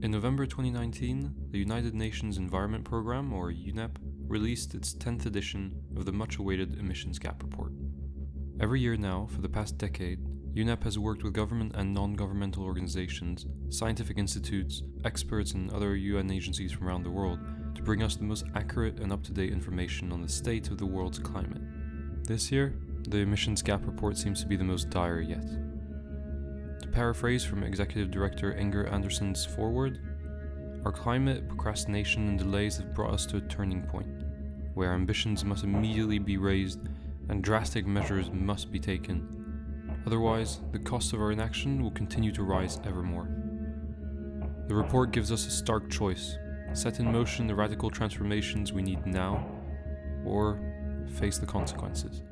In November 2019, the United Nations Environment Programme, or UNEP, released its 10th edition of the much-awaited Emissions Gap Report. Every year now, for the past decade, UNEP has worked with government and non-governmental organizations, scientific institutes, experts and other UN agencies from around the world to bring us the most accurate and up-to-date information on the state of the world's climate. This year, the Emissions Gap Report seems to be the most dire yet. To paraphrase from Executive Director Inger Anderson's foreword, our climate, procrastination and delays have brought us to a turning point, where ambitions must immediately be raised and drastic measures must be taken. Otherwise, the cost of our inaction will continue to rise ever more. The report gives us a stark choice: set in motion the radical transformations we need now, or face the consequences.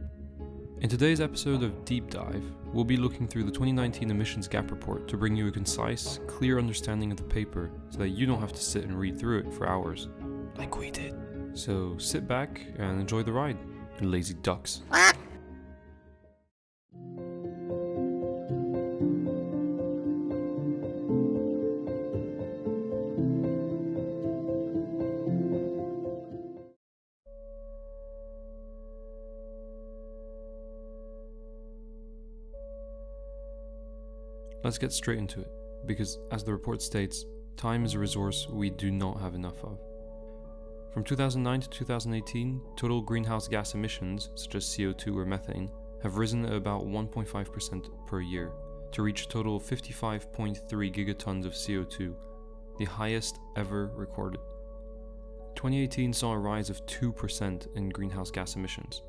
In today's episode of Deep Dive, we'll be looking through the 2019 Emissions Gap Report to bring you a concise, clear understanding of the paper so that you don't have to sit and read through it for hours, like we did. So sit back and enjoy the ride, you lazy ducks. Let's get straight into it, because as the report states, time is a resource we do not have enough of. From 2009 to 2018, total greenhouse gas emissions, such as CO2 or methane, have risen at about 1.5% per year, to reach a total of 55.3 gigatons of CO2, the highest ever recorded. 2018 saw a rise of 2% in greenhouse gas emissions.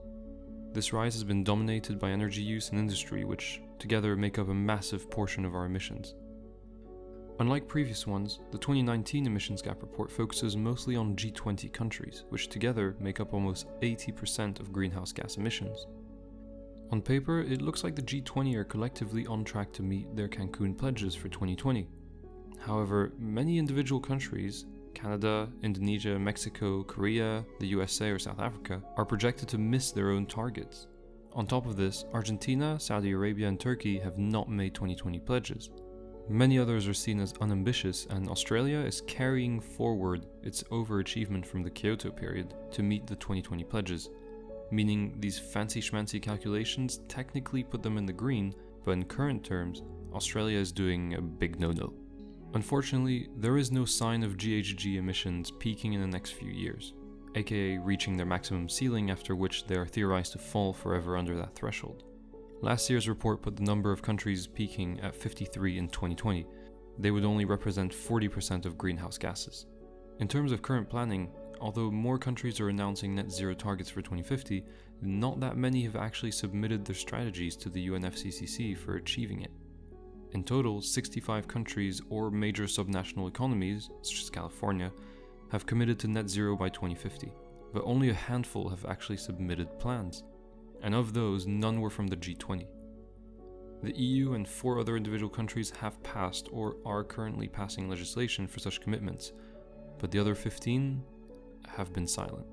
This rise has been dominated by energy use and industry, which together make up a massive portion of our emissions. Unlike previous ones, the 2019 Emissions Gap Report focuses mostly on G20 countries, which together make up almost 80% of greenhouse gas emissions. On paper, it looks like the G20 are collectively on track to meet their Cancun pledges for 2020. However, many individual countries, Canada, Indonesia, Mexico, Korea, the USA or South Africa, are projected to miss their own targets. On top of this, Argentina, Saudi Arabia and Turkey have not made 2020 pledges. Many others are seen as unambitious, and Australia is carrying forward its overachievement from the Kyoto period to meet the 2020 pledges, meaning these fancy schmancy calculations technically put them in the green, but in current terms, Australia is doing a big no-no. Unfortunately, there is no sign of GHG emissions peaking in the next few years, aka reaching their maximum ceiling, after which they are theorized to fall forever under that threshold. Last year's report put the number of countries peaking at 53 in 2020. They would only represent 40% of greenhouse gases. In terms of current planning, although more countries are announcing net zero targets for 2050, not that many have actually submitted their strategies to the UNFCCC for achieving it. In total, 65 countries or major subnational economies, such as California, have committed to net zero by 2050, but only a handful have actually submitted plans, and of those, none were from the G20. The EU and 4 other individual countries have passed or are currently passing legislation for such commitments, but the other 15 have been silent.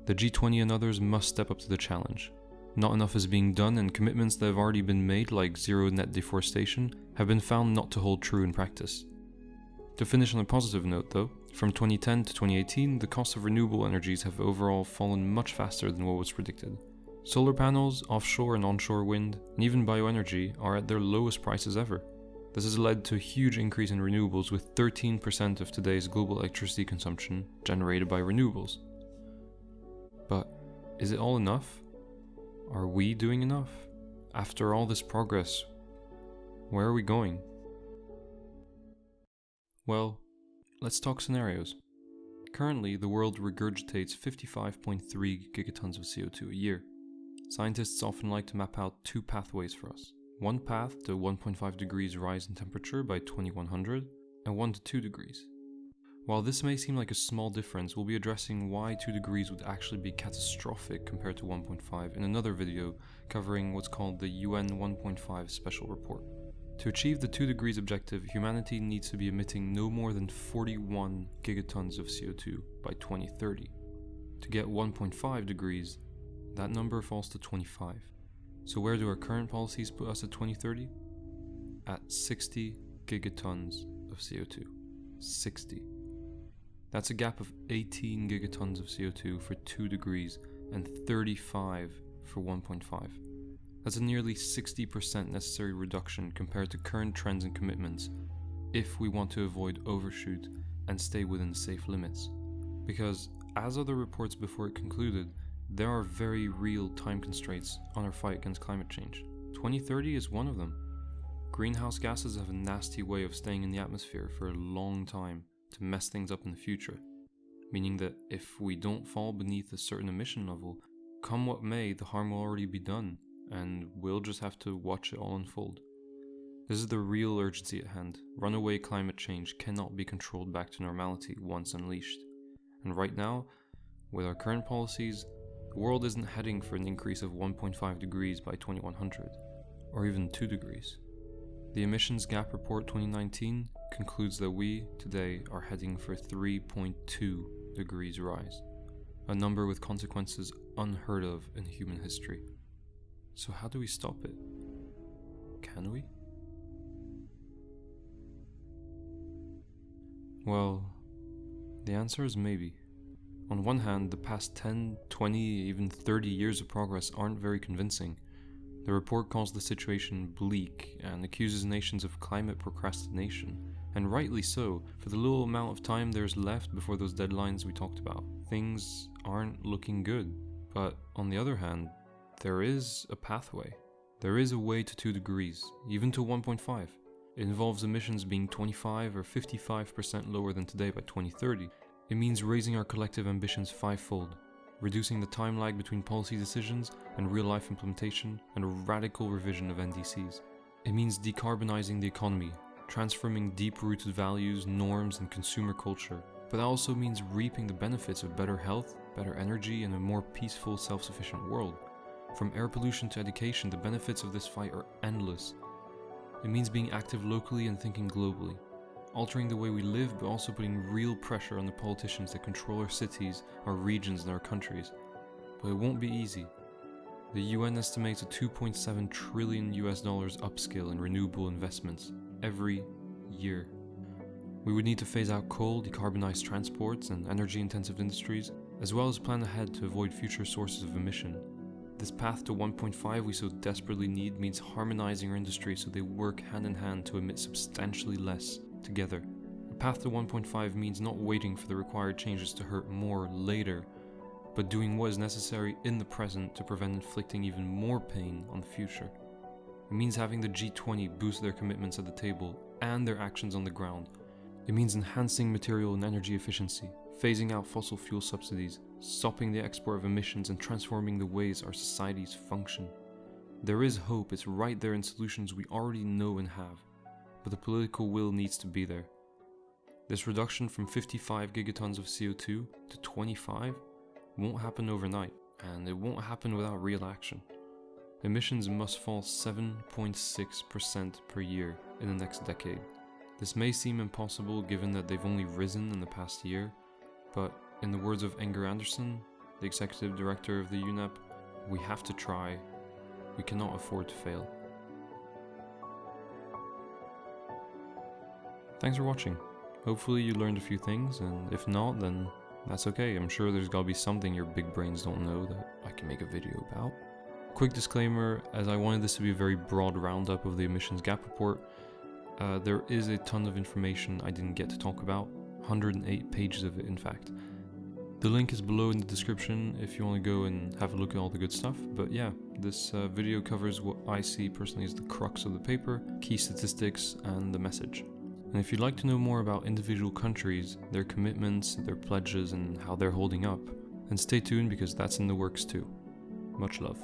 The G20 and others must step up to the challenge. Not enough is being done, and commitments that have already been made, like zero net deforestation, have been found not to hold true in practice. To finish on a positive note though, from 2010 to 2018, the cost of renewable energies have overall fallen much faster than what was predicted. Solar panels, offshore and onshore wind, and even bioenergy are at their lowest prices ever. This has led to a huge increase in renewables, with 13% of today's global electricity consumption generated by renewables. But is it all enough? Are we doing enough? After all this progress, where are we going? Well, let's talk scenarios. Currently, the world regurgitates 55.3 gigatons of CO2 a year. Scientists often like to map out 2 pathways for us. One path to 1.5 degrees rise in temperature by 2100, and 1 to 2 degrees. While this may seem like a small difference, we'll be addressing why 2 degrees would actually be catastrophic compared to 1.5 in another video covering what's called the UN 1.5 Special Report. To achieve the 2 degrees objective, humanity needs to be emitting no more than 41 gigatons of CO2 by 2030. To get 1.5 degrees, that number falls to 25. So where do our current policies put us at 2030? At 60 gigatons of CO2. 60. That's a gap of 18 gigatons of CO2 for 2 degrees and 35 for 1.5. That's a nearly 60% necessary reduction compared to current trends and commitments if we want to avoid overshoot and stay within safe limits. Because, as other reports before it concluded, there are very real time constraints on our fight against climate change. 2030 is one of them. Greenhouse gases have a nasty way of staying in the atmosphere for a long time to mess things up in the future, meaning that if we don't fall beneath a certain emission level, come what may, the harm will already be done, and we'll just have to watch it all unfold. This is the real urgency at hand. Runaway climate change cannot be controlled back to normality once unleashed. And right now, with our current policies, the world isn't heading for an increase of 1.5 degrees by 2100, or even 2 degrees. The Emissions Gap Report 2019 concludes that we, today, are heading for 3.2 degrees rise, a number with consequences unheard of in human history. So how do we stop it? Can we? Well, the answer is maybe. On one hand, the past 10, 20, even 30 years of progress aren't very convincing. The report calls the situation bleak and accuses nations of climate procrastination, and rightly so, for the little amount of time there's left before those deadlines we talked about. Things aren't looking good. But on the other hand, there is a pathway. There is a way to 2 degrees, even to 1.5. It involves emissions being 25 or 55% lower than today by 2030. It means raising our collective ambitions 5-fold, reducing the time lag between policy decisions and real-life implementation, and a radical revision of NDCs. It means decarbonizing the economy, transforming deep-rooted values, norms, and consumer culture. But that also means reaping the benefits of better health, better energy, and a more peaceful, self-sufficient world. From air pollution to education, the benefits of this fight are endless. It means being active locally and thinking globally, altering the way we live, but also putting real pressure on the politicians that control our cities, our regions, and our countries. But it won't be easy. The UN estimates a $2.7 trillion upscale in renewable investments every year. We would need to phase out coal, decarbonize transports and energy-intensive industries, as well as plan ahead to avoid future sources of emission. This path to 1.5 we so desperately need means harmonizing our industry so they work hand in hand to emit substantially less together. A path to 1.5 means not waiting for the required changes to hurt more later, but doing what is necessary in the present to prevent inflicting even more pain on the future. It means having the G20 boost their commitments at the table and their actions on the ground. It means enhancing material and energy efficiency, phasing out fossil fuel subsidies, stopping the export of emissions, and transforming the ways our societies function. There is hope, it's right there in solutions we already know and have, but the political will needs to be there. This reduction from 55 gigatons of CO2 to 25 won't happen overnight, and it won't happen without real action. Emissions must fall 7.6% per year in the next decade. This may seem impossible given that they've only risen in the past year, but in the words of Enger Anderson, the executive director of the UNEP, we have to try. We cannot afford to fail. Thanks for watching. Hopefully you learned a few things, and if not, then that's okay. I'm sure there's gotta be something your big brains don't know that I can make a video about. Quick disclaimer, as I wanted this to be a very broad roundup of the Emissions Gap Report, there is a ton of information I didn't get to talk about, 108 pages of it in fact. The link is below in the description if you want to go and have a look at all the good stuff, but yeah, this video covers what I see personally as the crux of the paper, key statistics, and the message. And if you'd like to know more about individual countries, their commitments, their pledges, and how they're holding up, then stay tuned because that's in the works too. Much love.